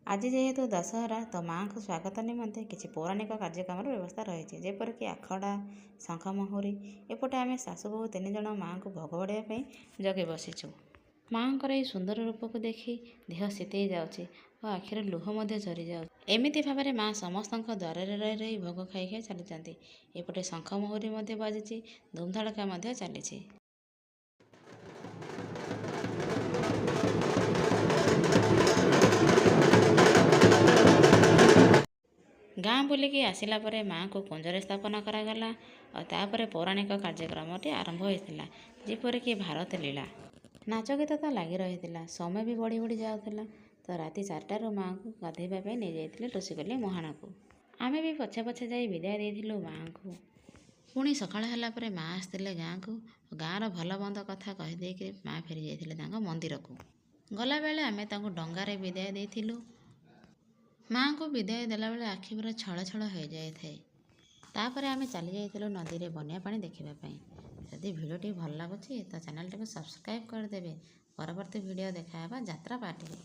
ଆଜି ଯେହେତୁ ଦଶହରା ତ ମାଆଙ୍କ ସ୍ୱାଗତ ନିମନ୍ତେ କିଛି ପୌରାଣିକ କାର୍ଯ୍ୟକ୍ରମର ବ୍ୟବସ୍ଥା ରହିଛି, ଯେପରିକି ଆଖଡ଼ା, ଶଙ୍ଖ ମହୁରୀ। ଏପଟେ ଆମେ ଶାଶୁ ବୋହୂ 3 ଜଣ ମାଆଙ୍କୁ ଭୋଗ ବଢ଼ାଇବା ପାଇଁ ଜଗି ବସିଛୁ। ମାଆଙ୍କର ଏହି ସୁନ୍ଦର ରୂପକୁ ଦେଖି ଦେହ ଶୀତେଇ ଯାଉଛି ଓ ଆଖିରେ ଲୁହ ମଧ୍ୟ ଝରିଯାଉଛି। ଏମିତି ଭାବରେ ମାଆ ସମସ୍ତଙ୍କ ଦ୍ୱାରରେ ରହି ରହି ଭୋଗ ଖାଇ ଖାଇ ଚାଲିଛନ୍ତି। ଏପଟେ ଶଙ୍ଖ ମହୁରୀ ମଧ୍ୟ ବାଜିଛି, ଧୁମଧଡ଼କା ମଧ୍ୟ ଚାଲିଛି। ଗାଁ ବୁଲିକି ଆସିଲା ପରେ ମାଆଙ୍କୁ କୁଞ୍ଜରେ ସ୍ଥାପନ କରାଗଲା ଓ ତାପରେ ପୌରାଣିକ କାର୍ଯ୍ୟକ୍ରମଟି ଆରମ୍ଭ ହୋଇଥିଲା, ଯେପରିକି ଭାରତ ଲୀଳା। ନାଚ ଗୀତ ତ ଲାଗି ରହିଥିଲା। ସମୟ ବି ବଢ଼ି ବଢ଼ି ଯାଉଥିଲା, ତ ରାତି 4ଟାରୁ ମାଆଙ୍କୁ ଗାଧୋଇବା ପାଇଁ ନେଇଯାଇଥିଲେ ଋଷିକୂଲ୍ୟା ମୁହାଣକୁ। ଆମେ ବି ପଛେ ପଛେ ଯାଇ ବିଦାୟ ଦେଇଥିଲୁ ମାଆଙ୍କୁ। ପୁଣି ସକାଳ ହେଲା ପରେ ମାଆ ଆସିଥିଲେ ଗାଁକୁ ଓ ଗାଁର ଭଲ ମନ୍ଦ କଥା କହିଦେଇକି ମାଆ ଫେରି ଯାଇଥିଲେ ତାଙ୍କ ମନ୍ଦିରକୁ। ଗଲାବେଳେ ଆମେ ତାଙ୍କୁ ଡଙ୍ଗାରେ ବିଦାୟ ଦେଇଥିଲୁ। ମାଆଙ୍କୁ ବିଦାୟ ଦେଲାବେଳେ ଆଖି ପୁରା ଛଳ ଛଳ ହୋଇଯାଇଥାଏ। ତାପରେ ଆମେ ଚାଲି ଯାଇଥିଲୁ ନଦୀରେ ବନ୍ୟା ପାଣି ଦେଖିବା ପାଇଁ। ଯଦି ଭିଡ଼ିଓଟି ଭଲ ଲାଗୁଛି ତ ଚ୍ୟାନେଲଟିକୁ ସବସ୍କ୍ରାଇବ୍ କରିଦେବେ। ପରବର୍ତ୍ତୀ ଭିଡ଼ିଓ ଦେଖାହେବା ଯାତ୍ରା ପାର୍ଟିରେ।